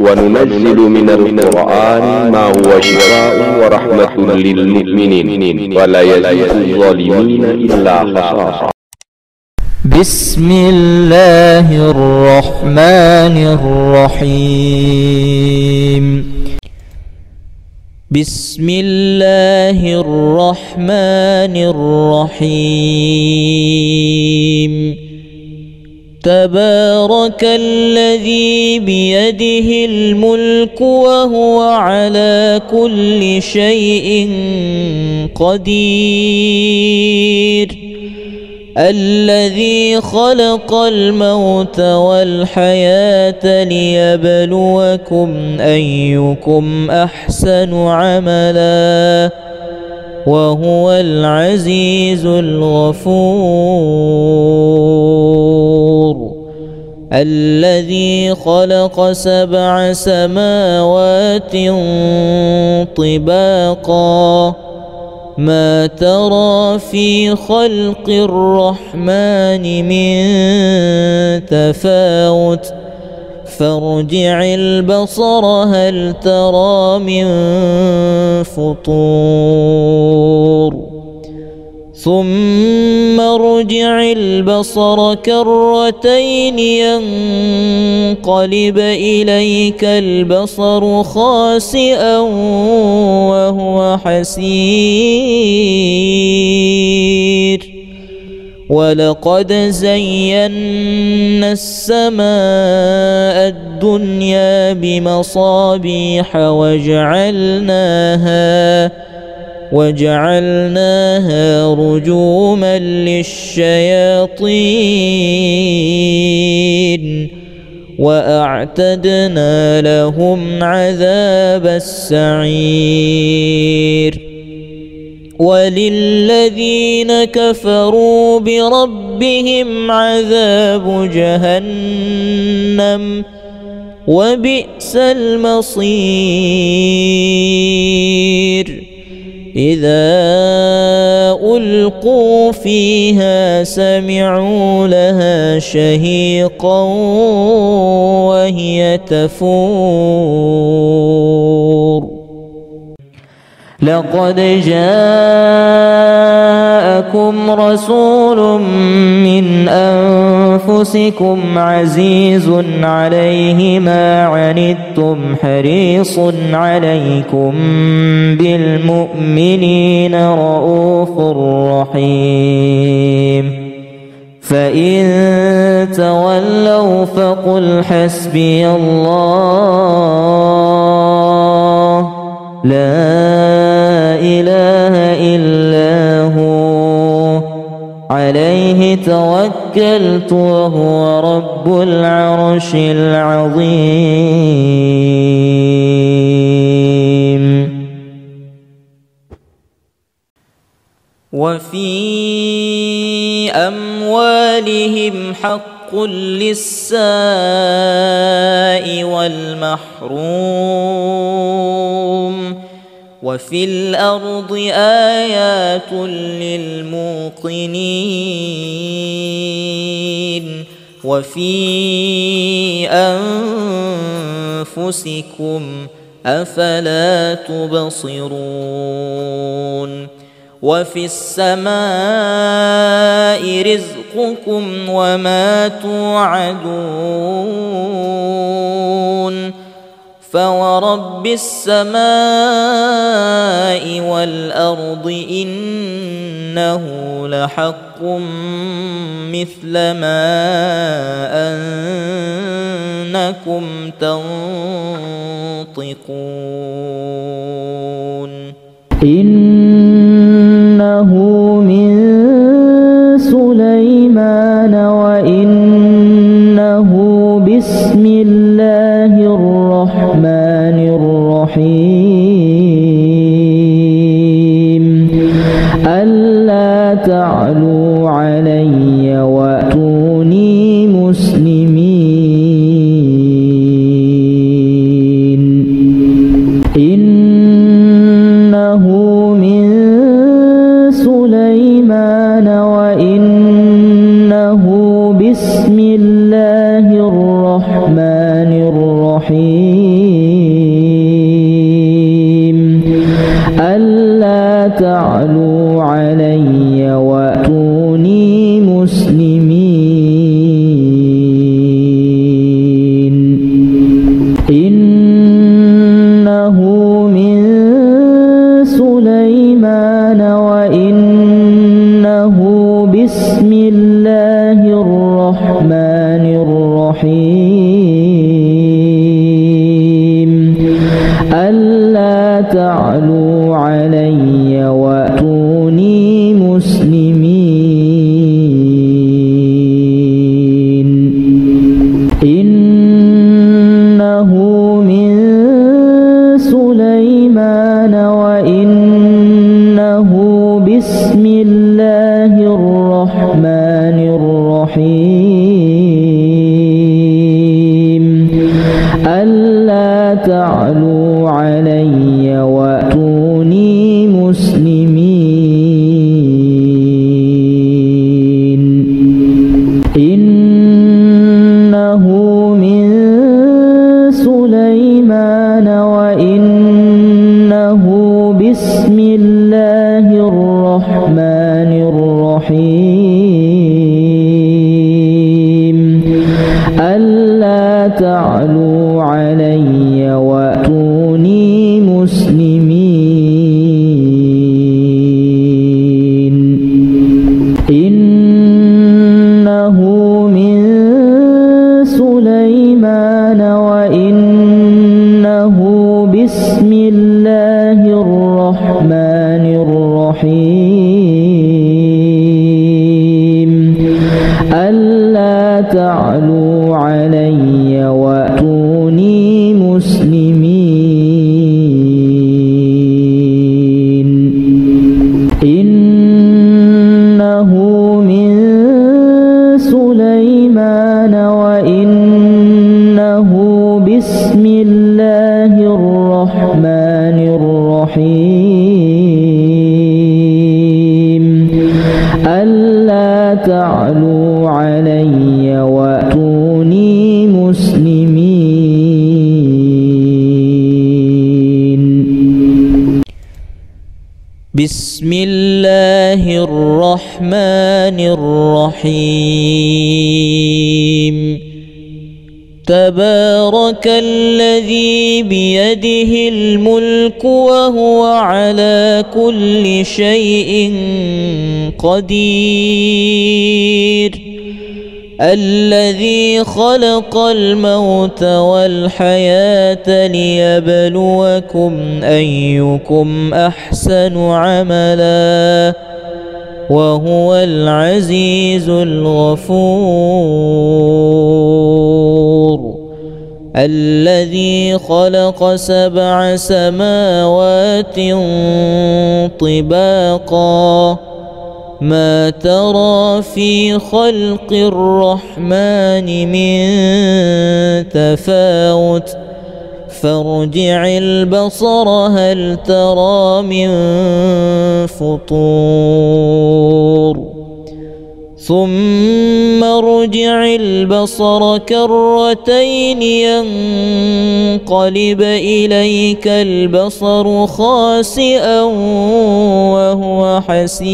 وننزل من القرآن ما هو شفاء ورحمة للمؤمنين ولا يزيد الظالمين إلا خسارا. بسم الله الرحمن الرحيم. بسم الله الرحمن الرحيم. تبارك الذي بيده الملك وهو على كل شيء قدير. الذي خلق الموت والحياة ليبلوكم أيكم أحسن عملا وهو العزيز الغفور. الذي خلق 7 سماوات طباقا ما ترى في خلق الرحمن من تفاوت فارجع البصر هل ترى من فطور ثم ارجع البصر كرتين ينقلب إليك البصر خاسئا وهو حسير. ولقد زينا السماء الدنيا بمصابيح وجعلناها رجوما للشياطين وأعتدنا لهم عذاب السعير. وللذين كفروا بربهم عذاب جهنم وبئس المصير. إذا ألقوا فيها سمعوا لها شهيقا وهي تفور. لقد جاءكم رسول من أنفسكم عزيز عليه ما عنتم حريص عليكم بالمؤمنين رؤوف رحيم. فإن تولوا فقل حسبي الله لا إله إلا هو عليه توكلت وهو رب العرش العظيم. وفي أموالهم حق للسائل والمحروم وفي الأرض آيات للموقنين وفي أنفسكم أفلا تبصرون. وفي السماء رزقكم وما توعدون فورب السماء والأرض إنه لحق مثل ما أنكم تنطقون. إنه من سليمان وإنه بسم الله الرحمن الرحيم. ألا تعلوا علي وأتوني مسلمين. إنه من سليمان وإنه بسم الله الرحمن الرحيم. الرحيم ألا تعلوا علي وأتوني مسلمين إنه من سليمان وإنه بسم الله الرحمن الرحيم ألا تعلوا علي وأتوني مسلمين إنه من سليمان وإنه بسم الله الرحمن الرحيم ألا تعلوا علي وأتوني مسلمين إنه من سليمان وإنه بسم الله الرحمن الرحيم ألا تعلوا علي وأتوني مسلمين إنه من سليمان وإنه بسم الله الرحمن الرحيم ألا تعلوا علي وأتوني مسلمين إنه من سليمان وإنه بسم الله الرحمن الرحيم ألا تعلوا علي وأتوني مسلمين بسم الله الرحمن الرحيم تبارك الذي بيده الملك وهو على كل شيء قدير الذي خلق الموت والحياة ليبلوكم أيكم أحسن عملا وهو العزيز الغفور الذي خلق 7 سماوات طباقا ما ترى في خلق الرحمن من تفاوت فارجع البصر هل ترى من فطور ثم ارجع البصر كرتين ينقلب إليك البصر خاسئا وهو حسير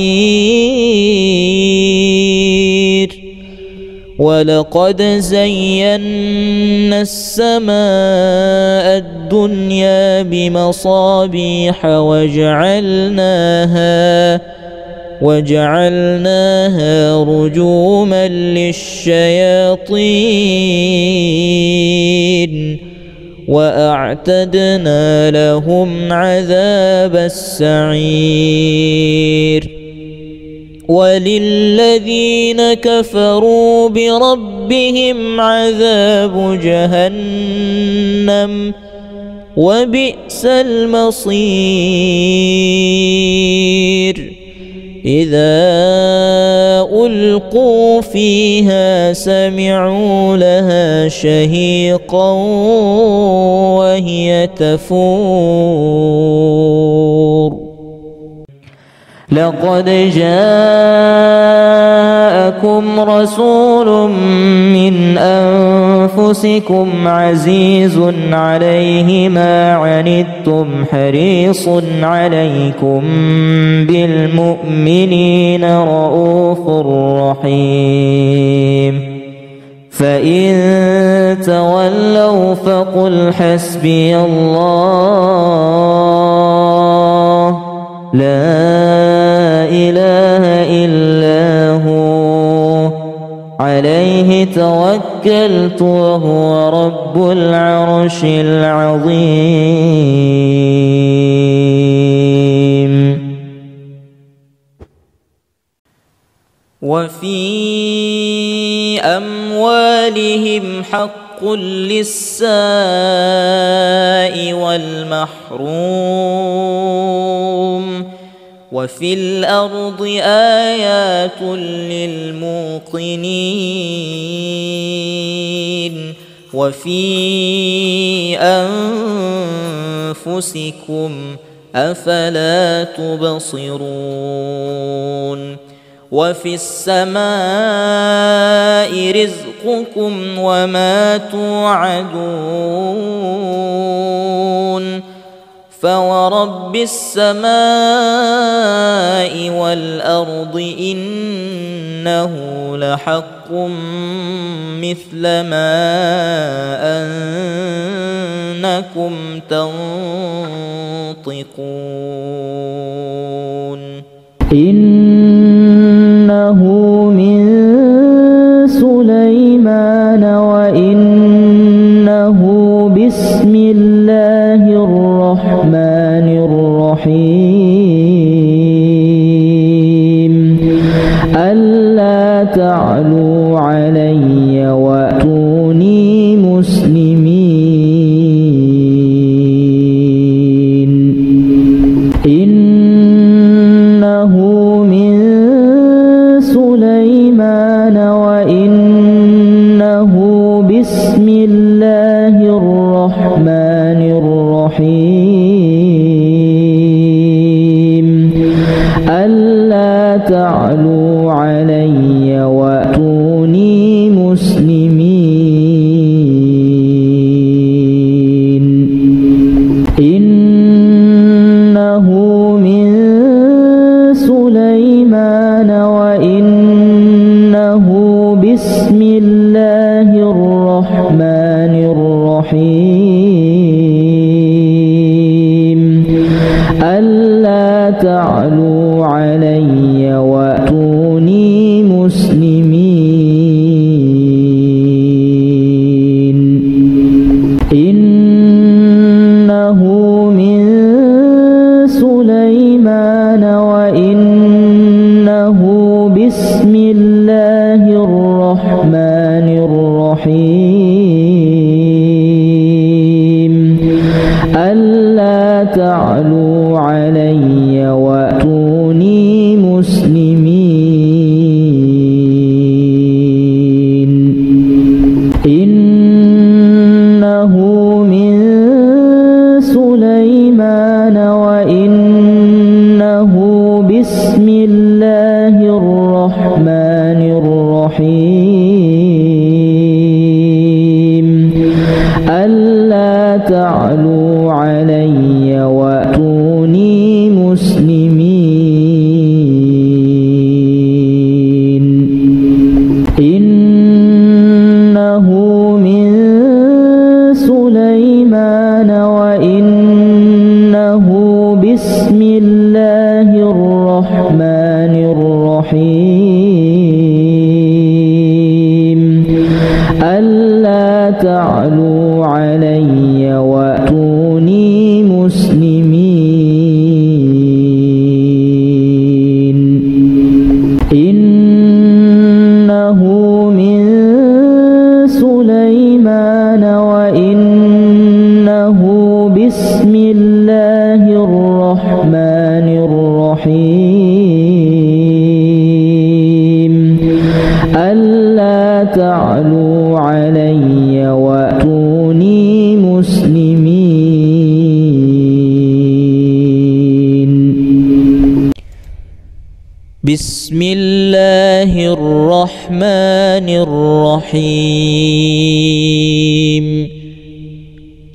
ولقد زينا السماء الدنيا بمصابيح وجعلناها رجوما للشياطين وأعتدنا لهم عذاب السعير وللذين كفروا بربهم عذاب جهنم وبئس المصير إذا ألقوا فيها سمعوا لها شهيقا وهي تفور لقد جاءكم جاءكم رسول من أنفسكم عزيز عليه ما عنتم حريص عليكم بالمؤمنين رؤوف رحيم فإن تولوا فقل حسبي الله لا إله إلا هو عليه توكلت وهو رب العرش العظيم. وفي أموالهم حق للسائل والمحروم وفي الأرض آيات للموقنين وفي أنفسكم أفلا تبصرون وفي السماء رزقكم وما توعدون فورب السماء والأرض إنه لحق مثل ما أنكم تنطقون. إنه من سليمان وإنه بسم الله الرحمن الرحيم ألا تعلوا علي وأتوني مسلمين. إنه من سليمان وإنه بسم الله الرحمن الرحيم ألا تعلوا علي وأتوني مسلمين. إنه من سليمان وإنه بسم الله الرحمن الرحيم ألا تعلوا علي وأتوني مسلمين. إنه من سليمان وإنه بسم الله الرحمن الرحيم ألا تعلوا علي وأتوني مسلمين. إنه من سليمان وإنه بسم الله الرحمن الرحيم ألا تعلوا علي وأتوني مسلمين. إنه من سليمان وإنه بسم الله الرحمن الرحيم ألا تعلوا علي وأتوني مسلمين. إنه من سليمان وإنه بسم الله الرحمن الرحيم ألا تعلوا علي وأتوني مسلمين. بسم الله الرحمن الرحمن الرحيم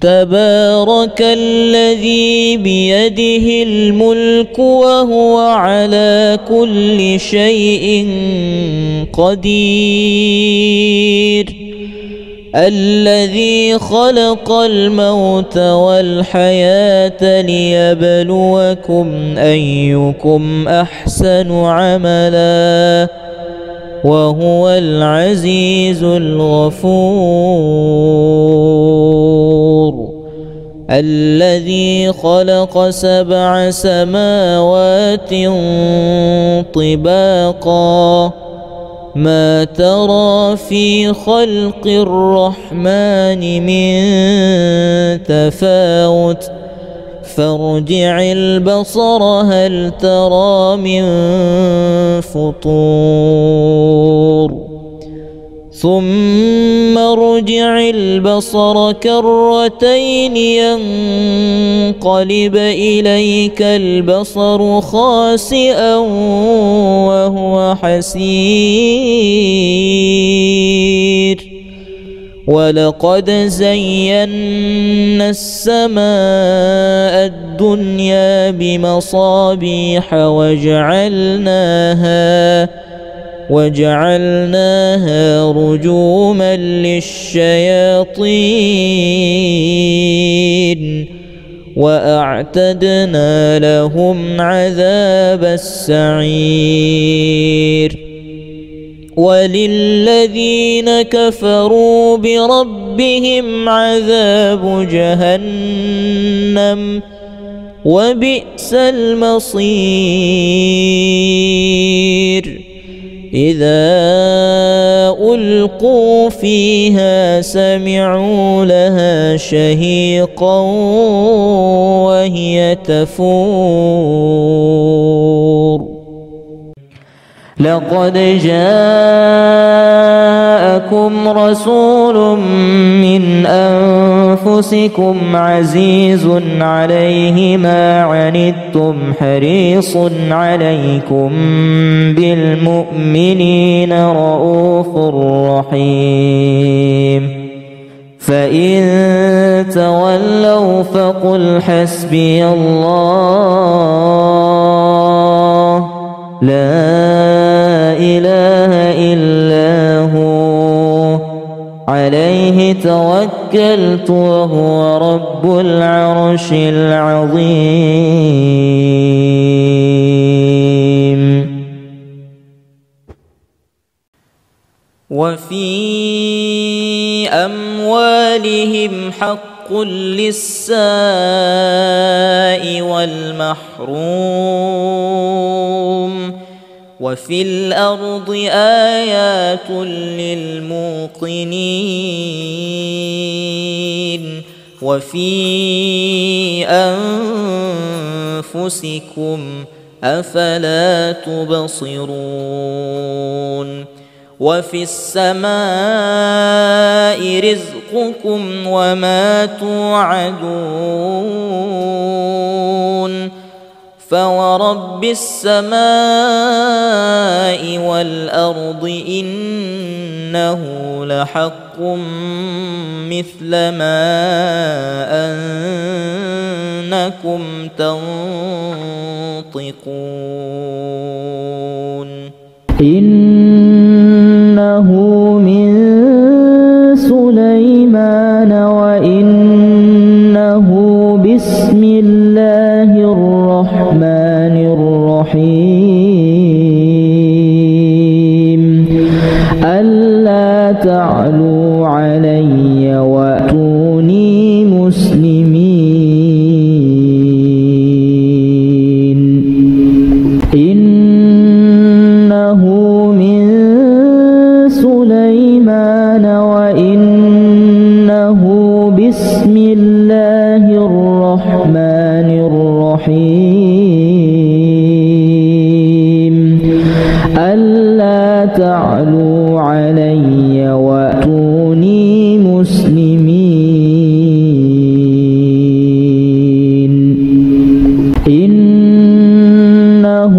تبارك الذي بيده الملك وهو على كل شيء قدير الذي خلق الموت والحياة ليبلوكم أيكم أحسن عملا وهو العزيز الغفور الذي خلق 7 سماوات طباقا ما ترى في خلق الرحمن من تفاوت فارجع البصر هل ترى من فطور ثم ارجع البصر كرتين ينقلب إليك البصر خاسئا وهو حسير ولقد زينا السماء الدنيا بمصابيح وجعلناها رجوما للشياطين وأعتدنا لهم عذاب السعير وللذين كفروا بربهم عذاب جهنم وبئس المصير إذا ألقوا فيها سمعوا لها شهيقا وهي تفور لقد جاءكم رسول من أنفسكم عزيز عليه ما عنتم حريص عليكم بالمؤمنين رؤوف رحيم فإن تولوا فقل حسبي الله لا إله إلا هو عليه توكلت وهو رب العرش العظيم وفي أموالهم حق للسائل والمحروم وفي الأرض آيات للموقنين وفي أنفسكم أفلا تبصرون وفي السماء رزقكم وما توعدون فورب السماء والأرض إنه لحق مثل ما أنكم تنطقون إنه من سليمان وإنه بسم الله الرحمن الرحيم ألا تعلوا علي وأتوني مسلمين إنه من سليمان وإنه بسم الله الرحمن الرحيم ألا تعلوا علي وأتوني مسلمين إنه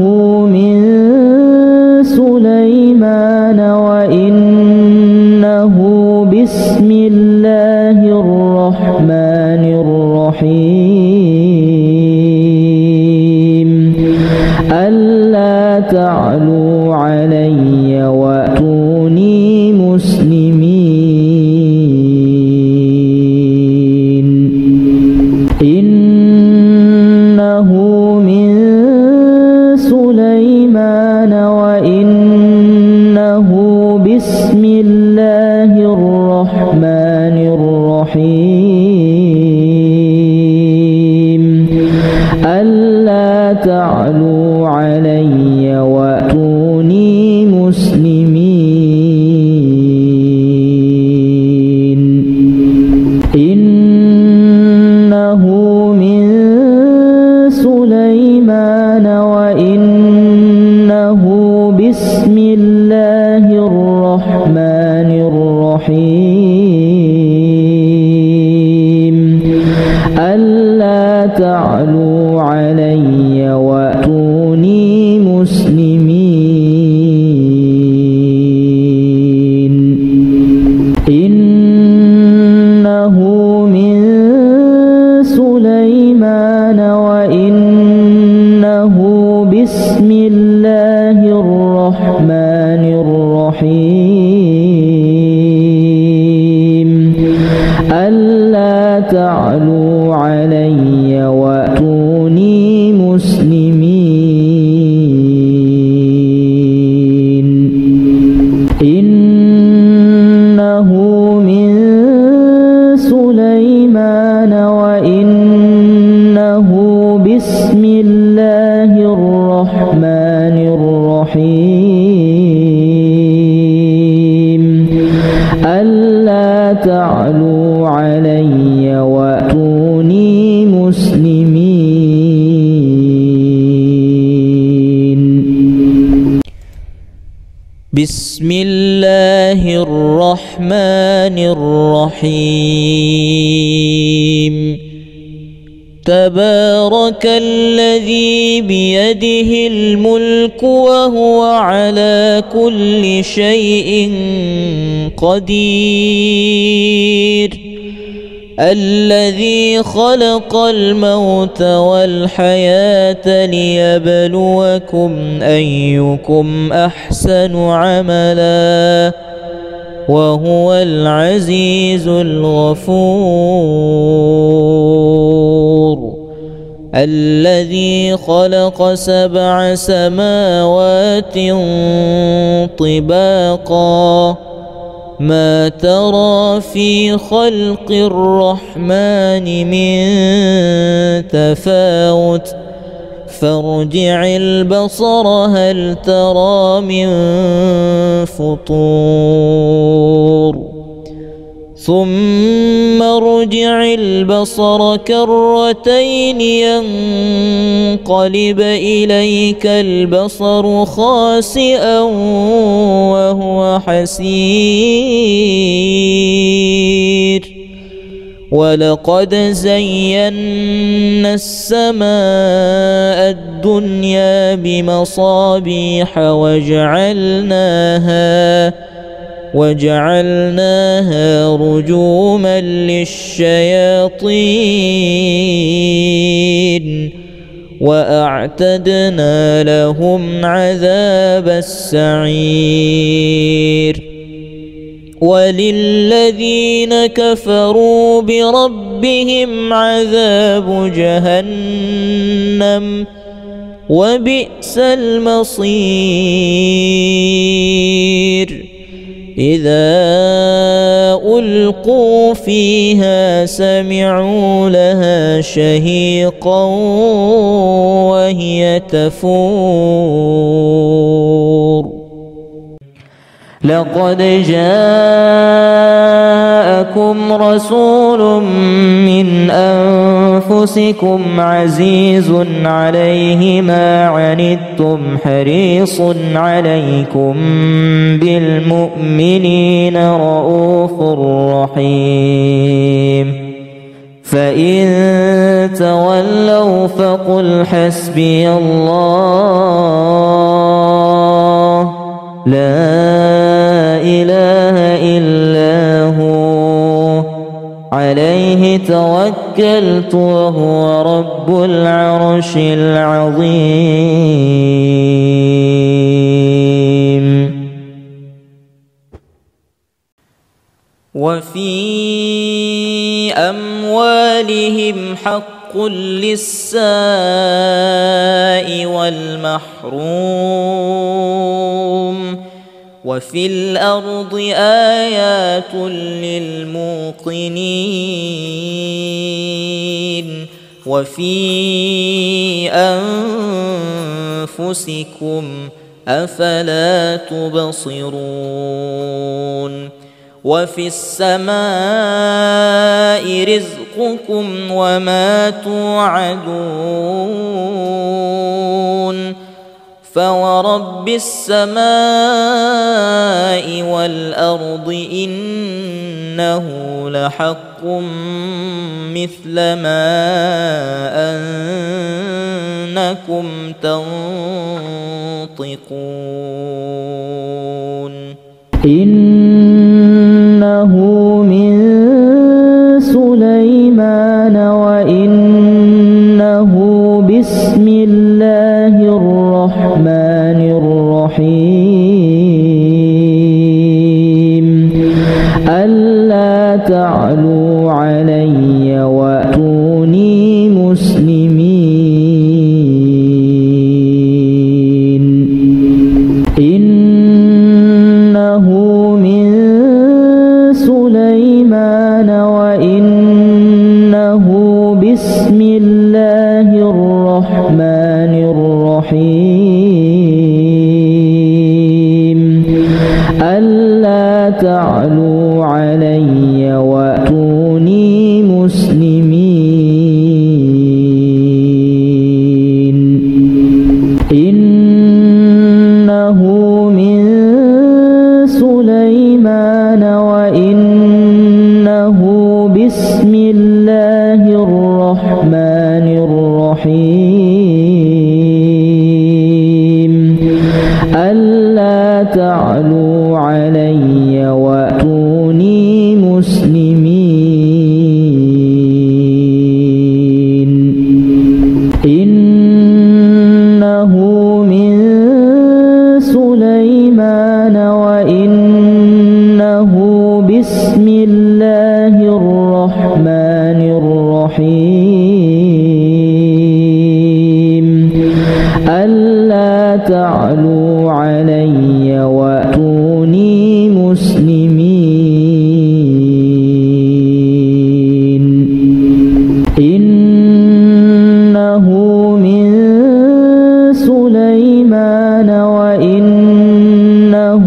من سليمان وإنه الرحيم ألا تعلوا علي وأتوني مسلمين إنه من سليمان وإنه بسم الله الرحمن الرحيم ألا تعلوا علي وأتوني مسلمين إنه من سليمان وإنه بسم الله الرحمن الرحيم ألا تعلوا علي وأتوني مسلمين إنه من سليمان وإنه بسم الله الرحمن الرحيم ألا تعلوا علي وأتوني مسلمين إنه من سليمان وإنه بسم الله الرحمن الرحيم ألا تعلوا علي وأتوني مسلمين بسم الله الرحمن الرحيم تبارك الذي بيده الملك وهو على كل شيء قدير الذي خلق الموت والحياة ليبلوكم أيكم أحسن عملا وهو العزيز الغفور الذي خلق 7 سماوات طباقا ما ترى في خلق الرحمن من تفاوت فارجع البصر هل ترى من فطور ثم ارجع البصر كرتين ينقلب إليك البصر خاسئا وهو حسير ولقد زينا السماء الدنيا بمصابيح وجعلناها رجوما للشياطين وأعتدنا لهم عذاب السعير وللذين كفروا بربهم عذاب جهنم وبئس المصير إذا ألقوا فيها سمعوا لها شهيقا وهي تفور لقد جاءكم رسول من أنفسكم عزيز عليه ما عنتم حريص عليكم بالمؤمنين رؤوف رحيم فإن تولوا فقل حسبي الله لا إله إلا هو عليه توكلت وهو رب العرش العظيم. وفي أموالهم حق للسائل والمحروم وفي الأرض آيات للموقنين وفي أنفسكم أفلا تبصرون وفي السماء رزقكم وما توعدون فورب السماء والأرض إنه لحق مثل ما أنكم تنطقون. إنه من سليمان وإنه بسم الله الرحمن الرحيم ألا تعلوا علي وأتوني مسلمين. إنه من سليمان وإنه بسم الله الرحمن الرحيم ألا تعلوا علي وأتوني مسلمين. إنه من سليمان وإنه بسم الله الرحمن الرحيم ألا تعلوا علي وأتوني مسلمين. إنه من سليمان وإنه بسم الله الرحمن الرحيم ألا تعلوا علي وأتوني مسلمين. إنه من سليمان وإنه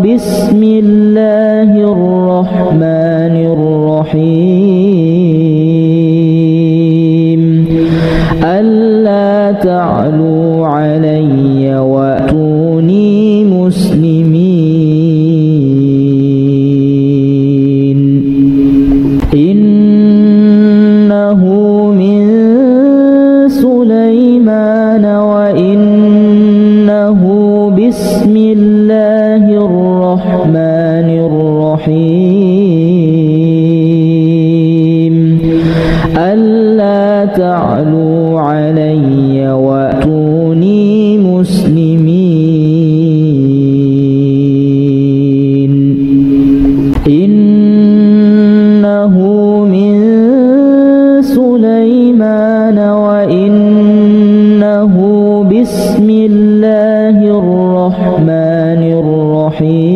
بسم الله الرحمن الرحيم ألا تعلوا علي وأتوني مسلمين. إنه من سليمان وإنه بسم الله الرحمن الرحيم ألا تعلوا علي وأتوني مسلمين. إنه من سليمان وإنه بسم الله الرحمن الرحيم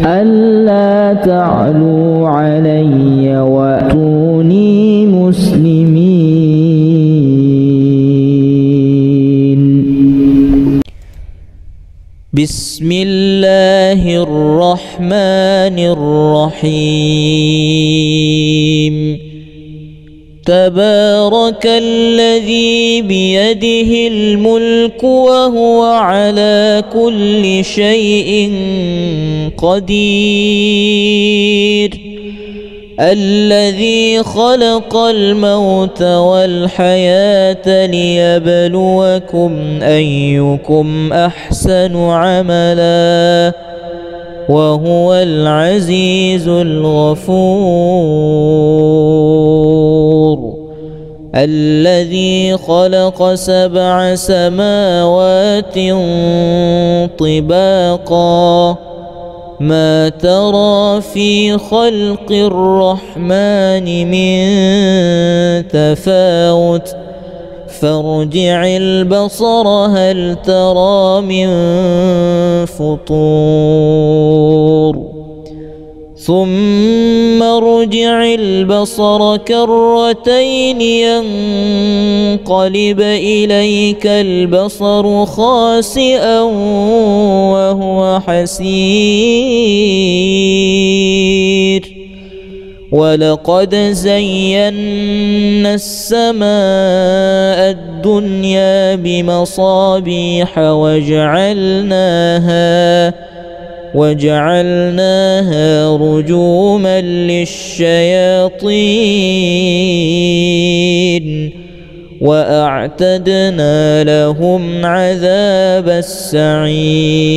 ألا تعلوا علي وأتوني مسلمين. بسم الله الرحمن الرحيم تبارك الذي بيده الملك وهو على كل شيء قدير الذي خلق الموت والحياة ليبلوكم أيكم أحسن عملا وهو العزيز الغفور الذي خلق 7 سماوات طباقا ما ترى في خلق الرحمن من تفاوت فارجع البصر هل ترى من فطور ثم ارجع البصر كرتين ينقلب إليك البصر خاسئا وهو حسير ولقد زينا السماء الدنيا بمصابيح وجعلناها رجوما للشياطين وأعتدنا لهم عذاب السعير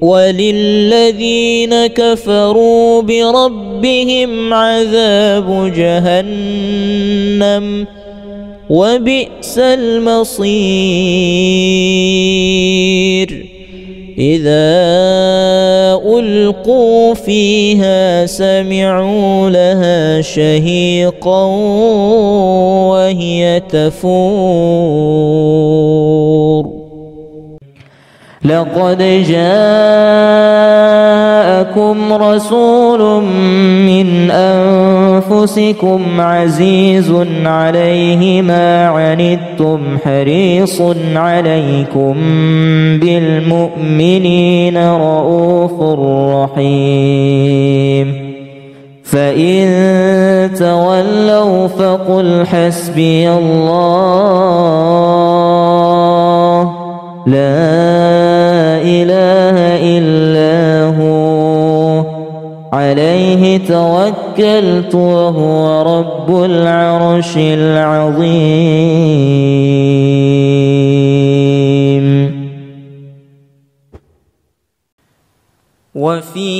وللذين كفروا بربهم عذاب جهنم وبئس المصير إذا ألقوا فيها سمعوا لها شهيقا وهي تفور لقد جاءكم رسول من أنفسكم عزيز عليه ما عنتم حريص عليكم بالمؤمنين رؤوف رحيم فإن تولوا فقل حسبي الله لا إله إلا هو عليه توكلت وهو رب العرش العظيم وفي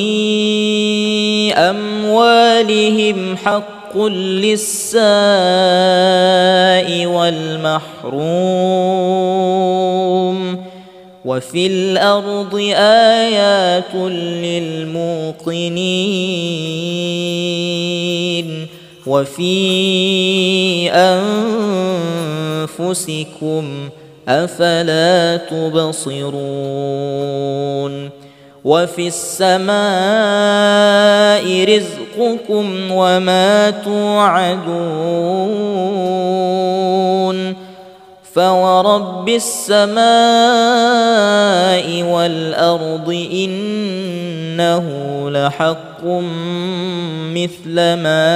أموالهم حق للسائل والمحروم وفي الأرض آيات للموقنين وفي أنفسكم أفلا تبصرون وفي السماء رزقكم وما توعدون فورب السماء والأرض إنه لحق مثل ما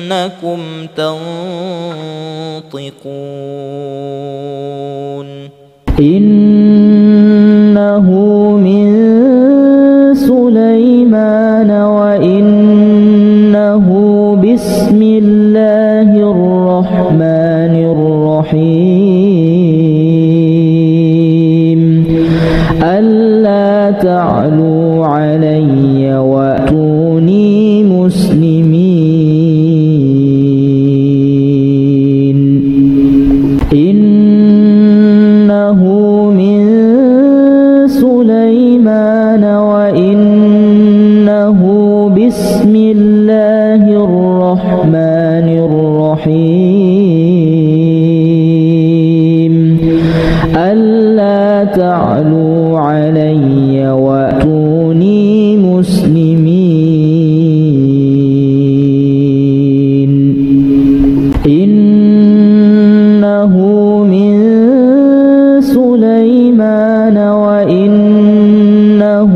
أنكم تنطقون إنه من سليمان وإنه بسم الله الرحمن الرحيم ألا تعلوا علي وأتوني مسلمين إنه من سليمان وإنه بسم الله الرحمن الرحيم ألا تعلوا علي وأتوني مسلمين إنه من سليمان وإنه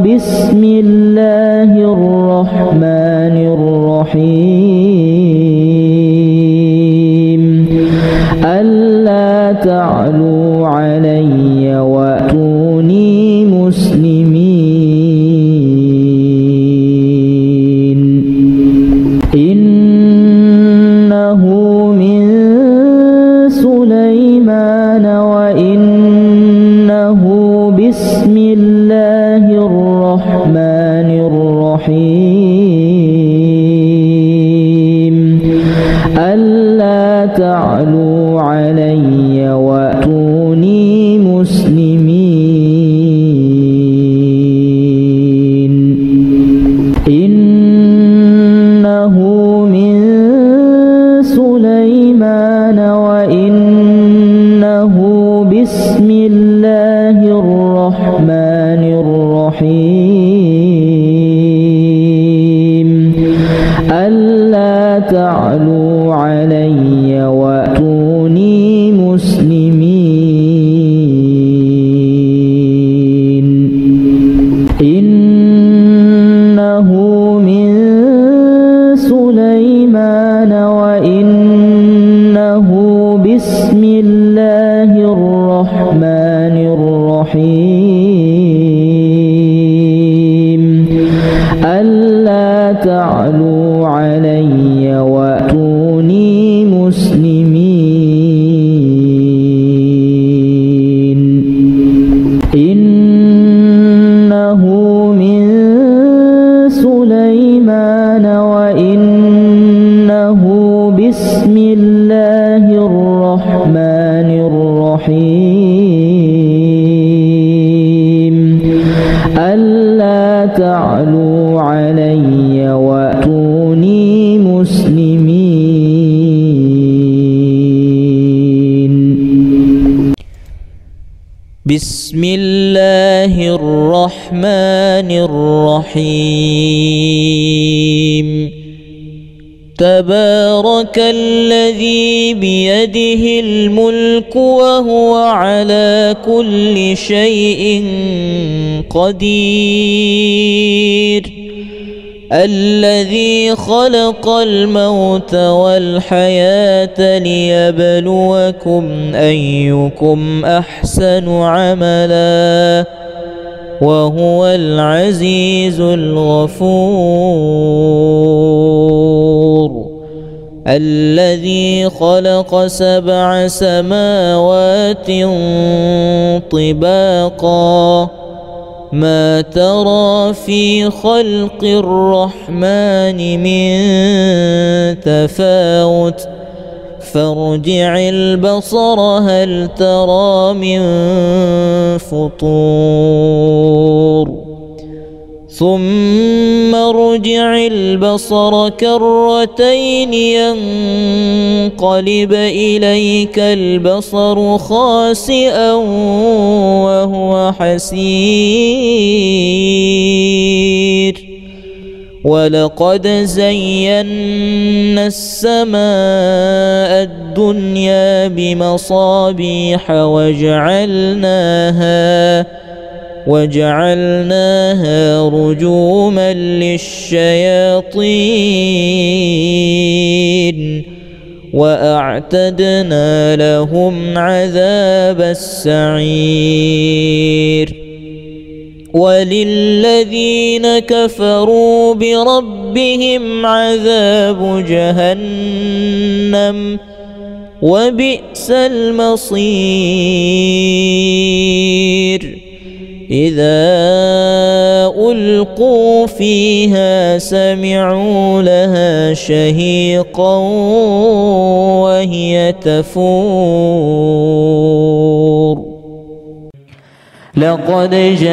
بسم الله الرحمن الرحيم ألا تعلوا علي وأتوني مسلمين إنه من سليمان وإنه الرحمن الرحيم ألا تعلوا علي وأتوني مسلمين إنه من سليمان وإنه بسم الله الرحمن الرحيم ألا تعلوا علي وأتوني مسلمين إنه من سليمان وإنه بسم الله الرحمن الرحيم ألا تعلوا علي وأتوني مسلمين إنه من سليمان وإنه بسم الله الرحمن الرحيم ألا تعلوا علي وأتوني مسلمين بسم الله الرحمن الرحيم تبارك الذي بيده الملك وهو على كل شيء قدير الذي خلق الموت والحياة ليبلوكم أيكم أحسن عملا وهو العزيز الغفور الذي خلق 7 سماوات طباقا ما ترى في خلق الرحمن من تفاوت فارجع البصر هل ترى من فطور ثم ارجع البصر كرتين ينقلب إليك البصر خاسئا وهو حسير ولقد زينا السماء الدنيا بمصابيح وجعلناها رجوما للشياطين وأعتدنا لهم عذاب السعير وللذين كفروا بربهم عذاب جهنم وبئس المصير إذا ألقوا فيها سمعوا لها شهيقا وهي تفور لقد جاءكم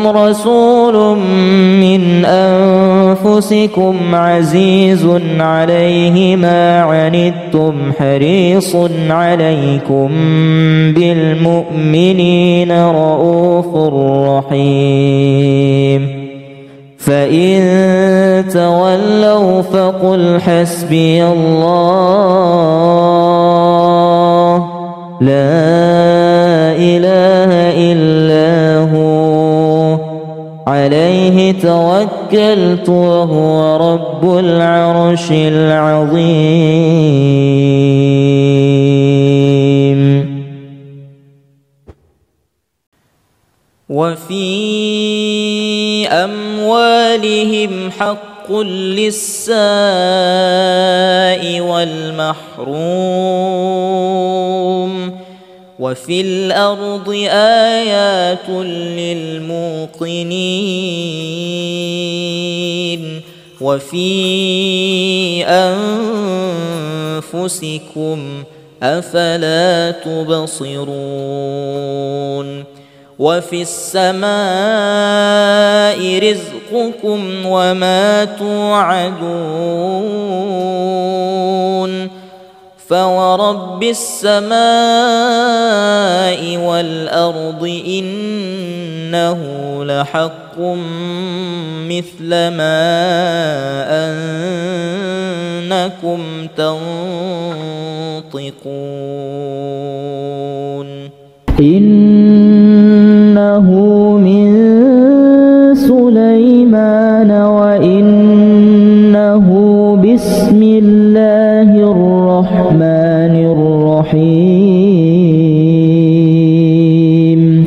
رسول من أنفسكم عزيز عليه ما عنتم حريص عليكم بالمؤمنين رؤوف رحيم فإن تولوا فقل حسبي الله لا إله إلا هو عليه توكلت وهو رب العرش العظيم وفي أموالهم حق للسائل والمحروم وفي الأرض آيات للموقنين وفي أنفسكم أفلا تبصرون وفي السماء رزقكم وما توعدون فورب السماء والأرض إنه لحق مثل ما أنكم تنطقون إنه من سليمان وإنه بسم الله الرحمن الرحيم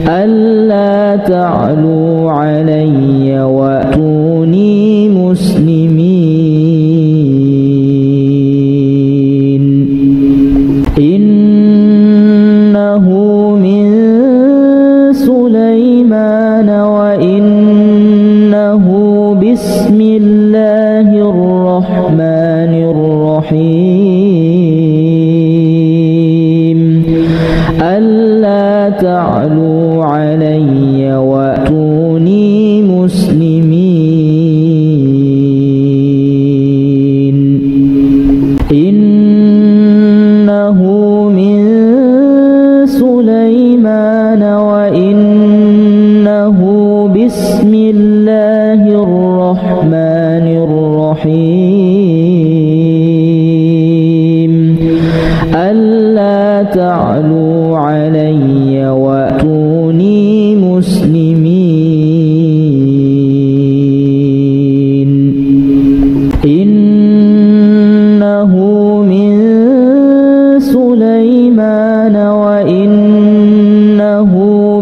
ألا تعلوا علي وأتوني مسلمين إنه من سليمان وإنه بسم الله الرحمن الرحيم ألا تعلوا علي وأتوني مسلمين إنه من سليمان وإنه بسم الله الرحمن الرحيم ألا تعلوا علي وأتوني مسلمين إنه من سليمان وإنه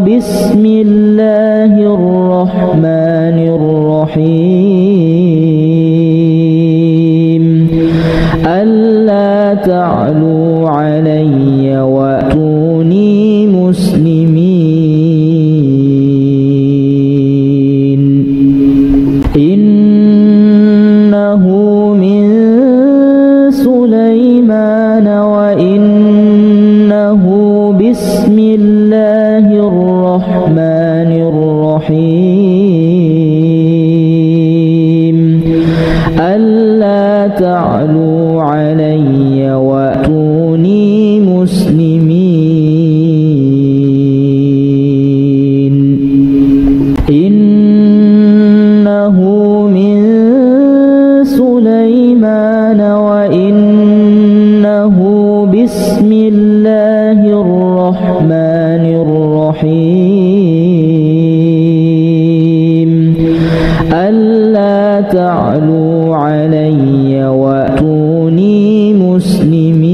بسم الله الرحمن الرحيم ألا تعلوا علي وأتوني مسلمين إنه من سليمان وإنه بسم الله الرحمن الرحيم ألا تعلوا علي وأتوني مسلمين إنه من سليمان وإنه بسم الله الرحمن الرحيم ألا تعلوا علي وأتوني مسلمين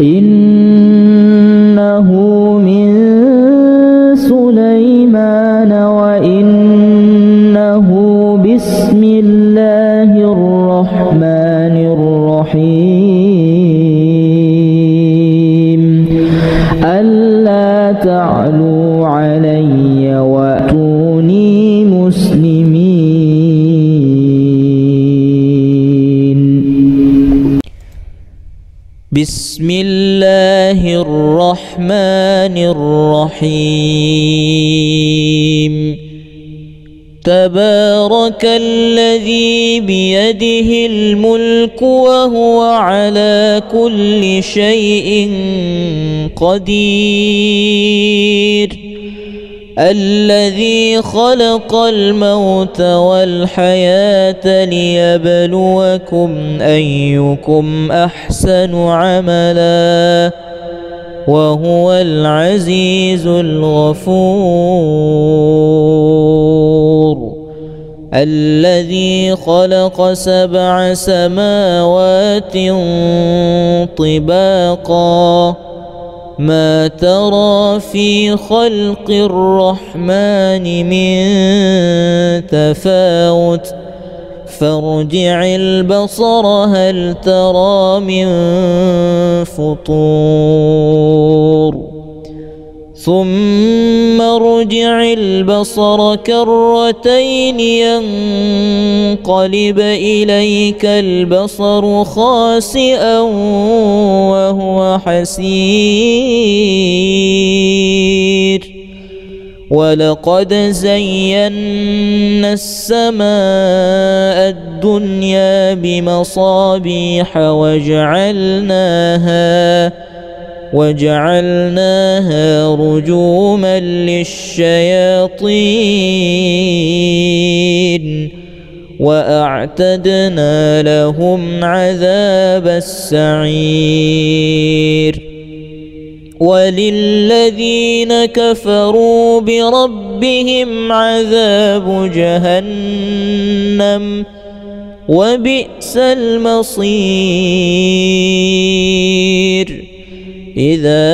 إنه من سليمان وإنه بسم الله الرحمن الرحيم ألا تعلوا علي وأتوني مسلمين بسم الله الرحمن الرحيم تبارك الذي بيده الملك وهو على كل شيء قدير الذي خلق الموت والحياة ليبلوكم أيكم أحسن عملا وهو العزيز الغفور الذي خلق 7 سماوات طباقا ما ترى في خلق الرحمن من تفاوت فارجع البصر هل ترى من فطور ثم ارجع البصر كرتين ينقلب إليك البصر خاسئا وهو حسير ولقد زينا السماء الدنيا بمصابيح وجعلناها رجوما للشياطين وأعتدنا لهم عذاب السعير وللذين كفروا بربهم عذاب جهنم وبئس المصير إذا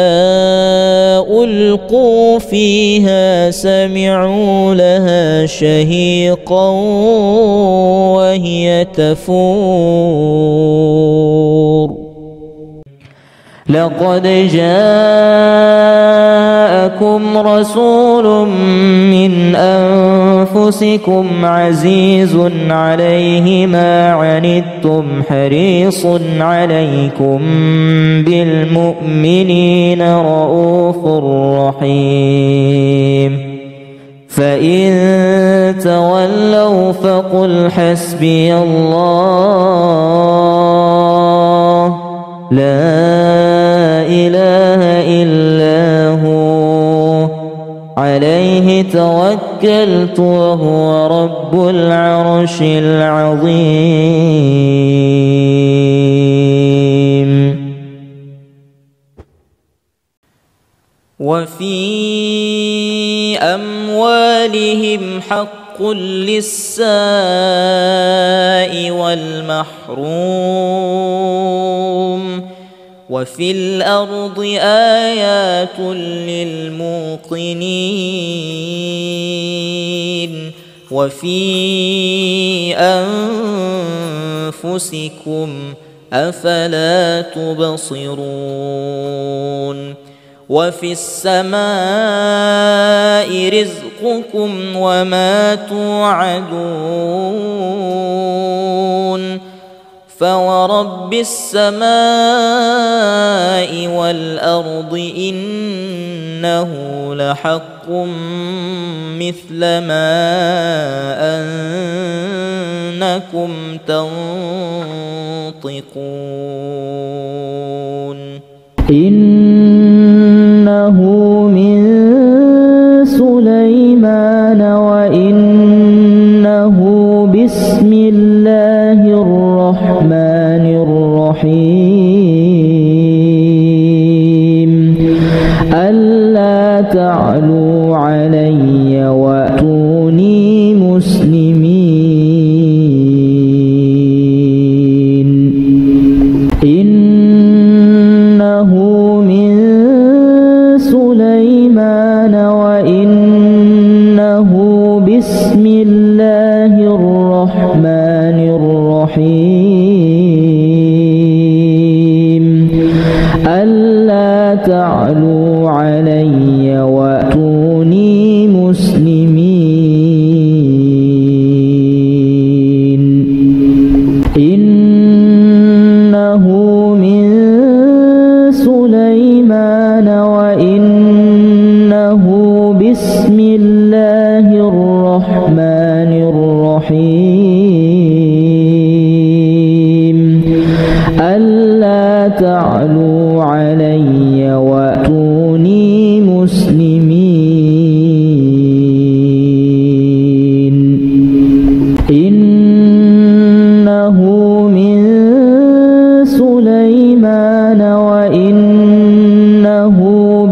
ألقوا فيها سمعوا لها شهيقا وهي تفور لقد جاءكم رسول من أنفسكم عزيز عليه ما عنتم حريص عليكم بالمؤمنين رؤوف رحيم فإن تولوا فقل حسبي الله لا إله إلا هو عليه توكلت وهو رب العرش العظيم وفي أموالهم حق للسائل والمحروم وفي الأرض آيات للموقنين وفي أنفسكم أفلا تبصرون وفي السماء رزقكم وما توعدون فورب السماء والأرض إنه لحق مثل ما أنكم تنطقون إنه من سليمان وإنه بسم الله الرحمن الرحيم ألا تعلوا علي وأتوني مسلمين إنه من سليمان وإنه بسم الله الرحمن الرحيم ألا تعلوا علي وأتوني مسلمين إنه من سليمان وإنه بسم الله الرحمن الرحيم ألا تعلوا علي وأتوني مسلمين إنه من سليمان وإنه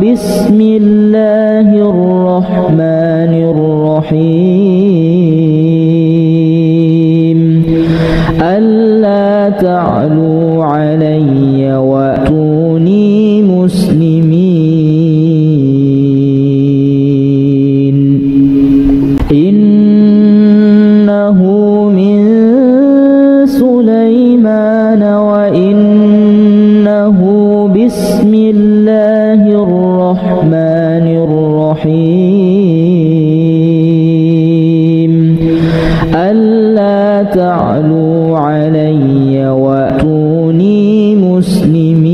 بسم الله الرحمن الرحيم ألا تعلوا علي وأتوني مسلمين إنه من الرحمن الرحيم ألا تعلوا علي وأتوني مسلمين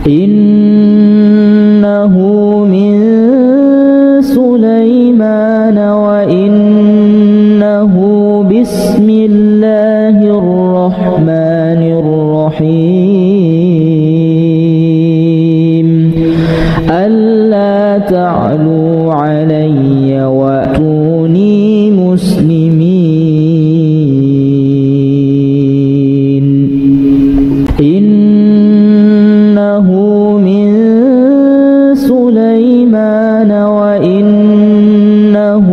إنه من سليمان وإنه بسم الله الرحمن الرحيم ألا تعلوا علي وأتوني مسلمين إنه من سليمان وإنه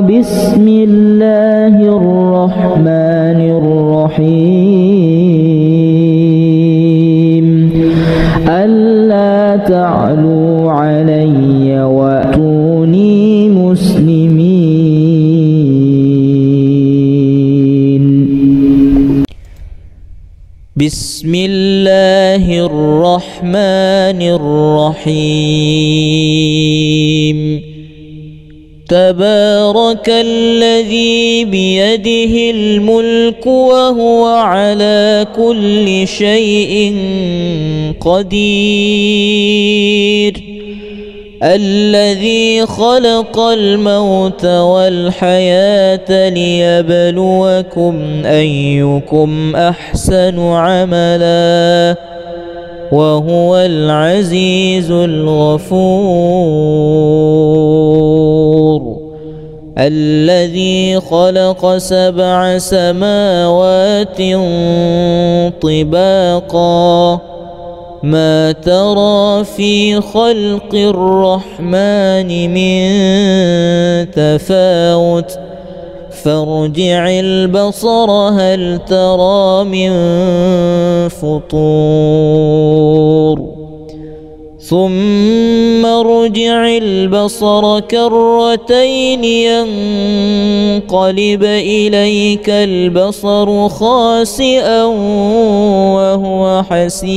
بسم الله الرحمن الرحيم ألا تعلوا علي وأتوني مسلمين بسم الله الرحمن الرحيم تبارك الذي بيده الملك وهو على كل شيء قدير الذي خلق الموت والحياة ليبلوكم أيكم أحسن عملا وهو العزيز الغفور الذي خلق 7 سماوات طباقا ما ترى في خلق الرحمن من تفاوت فارجع البصر هل ترى من فطور ثم ارجع البصر كرتين ينقلب إليك البصر خاسئا وهو حسير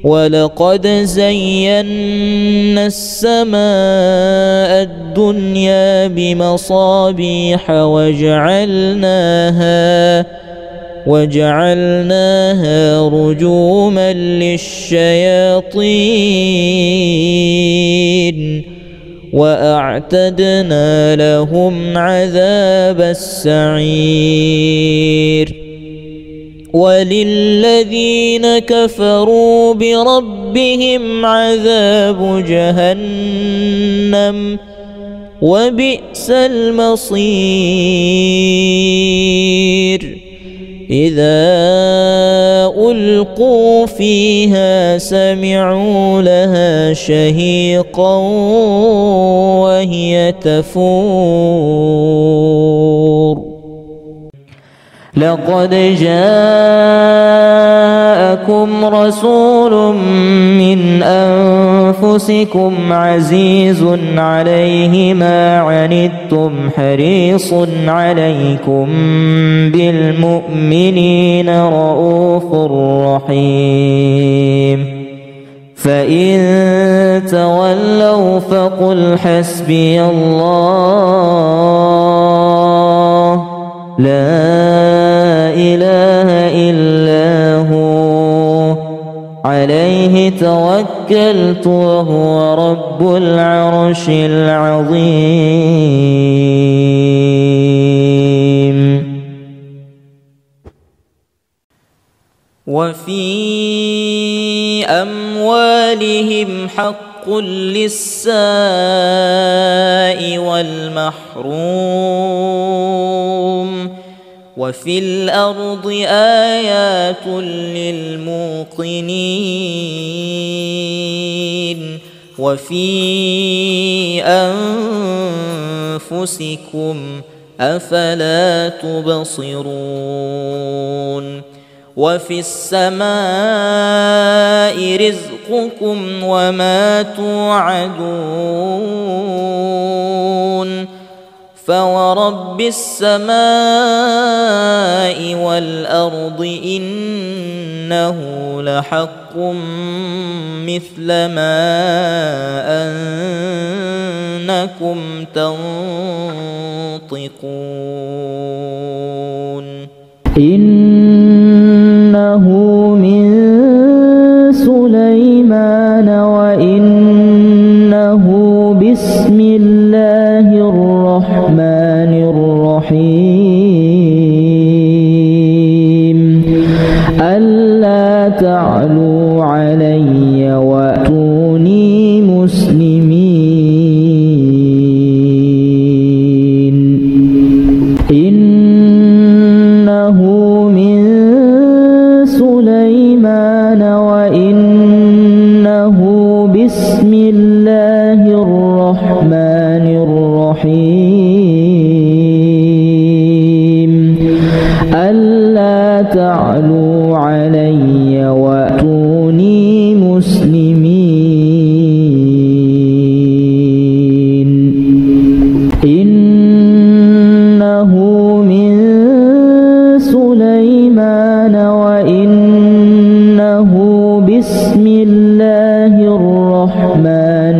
ولقد زينا السماء الدنيا بمصابيح وجعلناها رجوما للشياطين وأعتدنا لهم عذاب السعير وللذين كفروا بربهم عذاب جهنم وبئس المصير إذا ألقوا فيها سمعوا لها شهيقا وهي تفور لقد جاءكم رسول من أنفسكم عزيز عليه ما عنتم حريص عليكم بالمؤمنين رؤوف رحيم فإن تولوا فقل حسبي الله لا إله إلا هو عليه توكلت وهو رب العرش العظيم وفي أموالهم حق للسائل والمحروم وفي الأرض آيات للموقنين وفي أنفسكم أفلا تبصرون وفي السماء رزقكم وما توعدون فورب السماء والأرض إنه لحق مثل ما أنكم تنطقون إنه من سليمان وإنه بسم الله الرحمن الرحيم ألا تعلوا علي وأتوني مسلمين إنه من سليمان وإنه بسم الله الرحمن الرحيم ألا تعلوا علي وأتوني مسلمين إنه من سليمان وإنه بسم الله الرحمن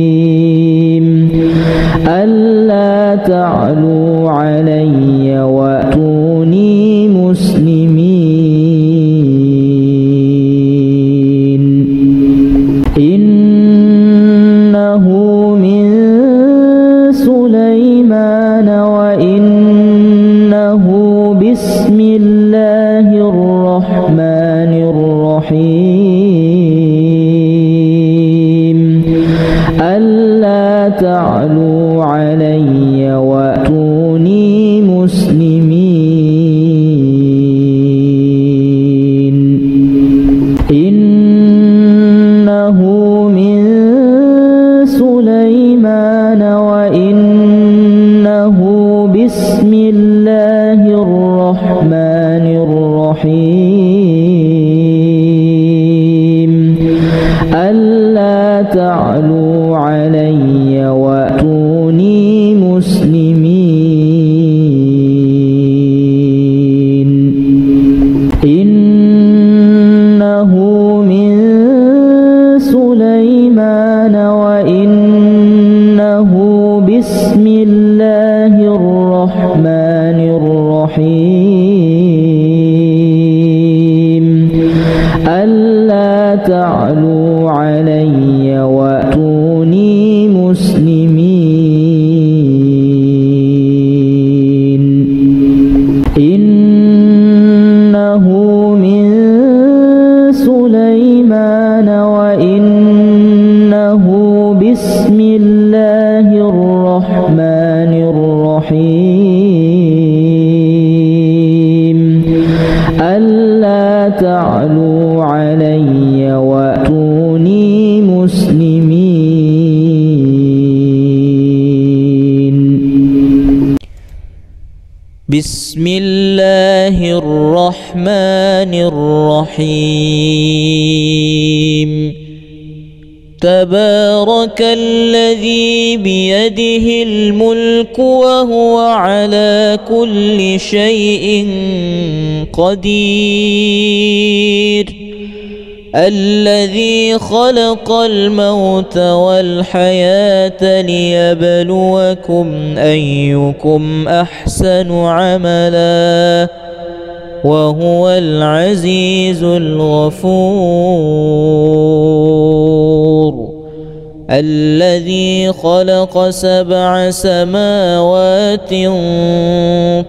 الرحيم ألا تعلوا علي وأتوني مسلمين إنه من سليمان وإنه بسم الله الرحمن الرحيم ألا تعلوا علي وأتوني مسلمين إنه من سليمان وإنه بسم الله الرحمن الرحيم ألا تعلوا علي وأتوني مسلمين إنه من سليمان وإنه بسم الله الرحمن الرحيم ألا تعلوا علي وأتوني مسلمين إنه من سليمان وإنه بسم الله الرحمن الرحيم ألا تعلوا علي وأتوني مسلمين بسم الله الرحمن الرحيم تبارك الذي بيده الملك وهو على كل شيء قدير الذي خلق الموت والحياة ليبلوكم أيكم أحسن عملا وهو العزيز الغفور الذي خلق 7 سماوات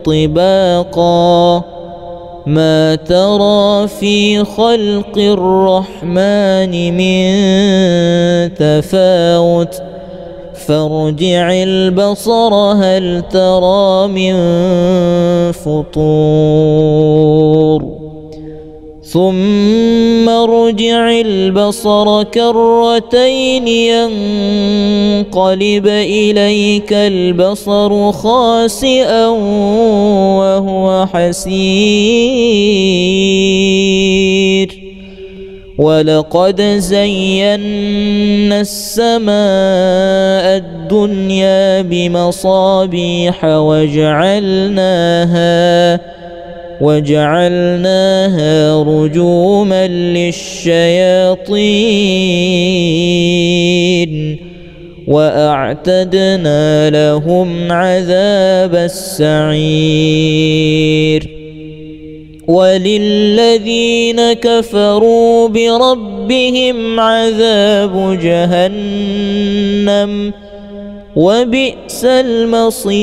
طباقا ما ترى في خلق الرحمن من تفاوت فارجع البصر هل ترى من فطور ثم ارجع البصر كرتين ينقلب إليك البصر خاسئا وهو حسير ولقد زينا السماء الدنيا بمصابيح وجعلناها رجوما للشياطين وأعتدنا لهم عذاب السعير وللذين كفروا بربهم عذاب جهنم وبئس المصير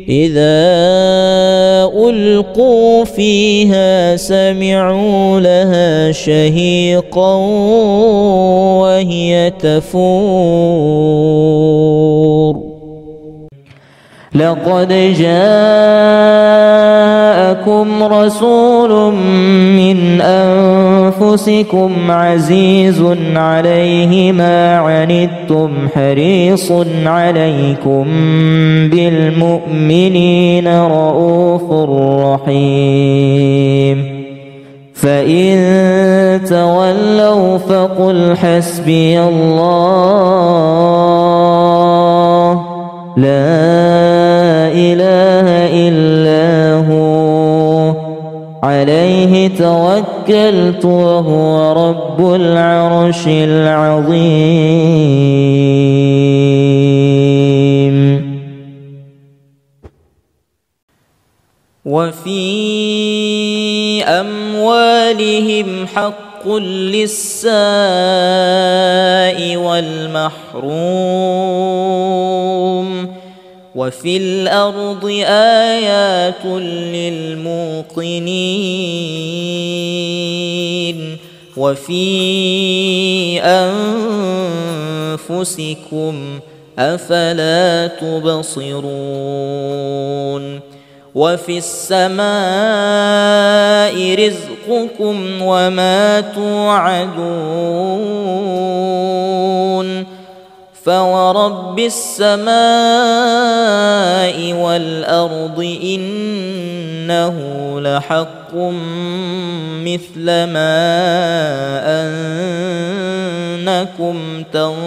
إذا ألقوا فيها سمعوا لها شهيقا وهي تفور لقد جاءكم رسول من أنفسكم عزيز عليه ما عنتم حريص عليكم بالمؤمنين رؤوف رحيم فإن تولوا فقل حسبي الله لا إله إلا هو عليه توكلت وهو رب العرش العظيم وفي أموالهم حق للسائل والمحروم وفي الأرض آيات للموقنين وفي أنفسكم أفلا تبصرون وفي السماء رزقكم وما توعدون فورب السماء والأرض إنه لحق مثل ما أنكم تنطقون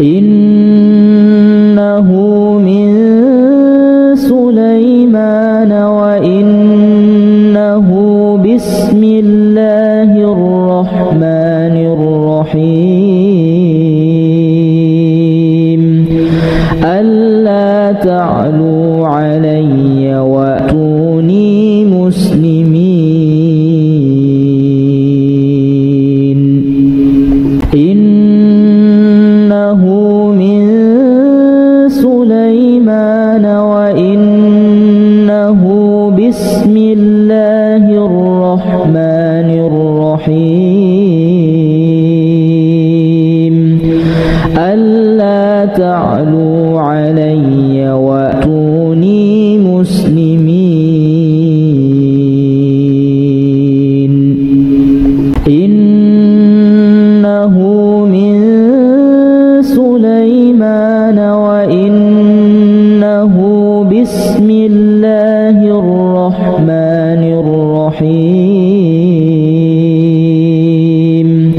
إنه من سليمان وإنه بسم الله الرحمن الرحيم ألا تعلوا علي وأتوني مسلمين إنه من سليمان وإنه بسم الله الرحمن الرحيم ألا تعلوا علي وأتوني مسلمين إنه من سليمان وإنه بسم الله الرحمن الرحيم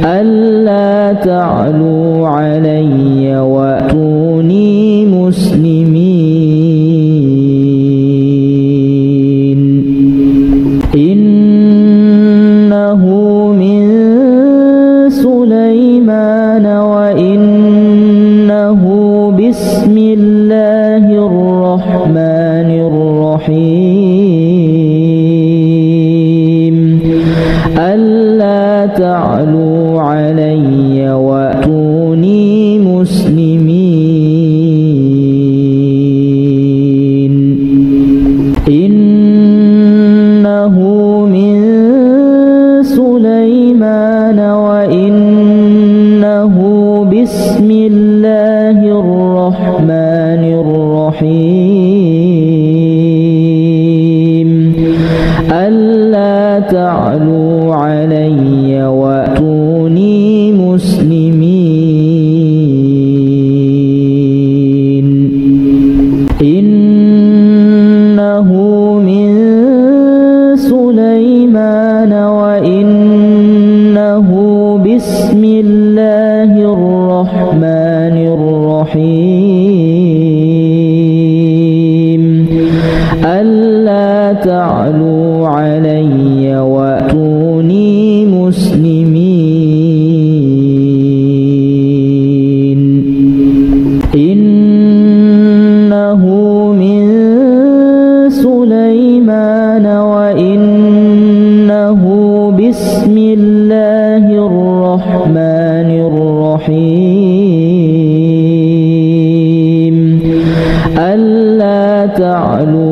ألا تعلوا علي وأتوني مسلمين إنه من سليمان وإنه بسم الله الرحمن الرحيم ألا تعلوا علي وأتوني مسلمين إنه من سليمان وإنه بسم الله الرحمن الرحيم ألا تعلوا علي وأتوني مسلمين الرحمن الرحيم ألا تعلوا علي وأتوني مسلمين إنه من سليمان وإنه بسم الله الرحمن الرحيم ألا تعلوا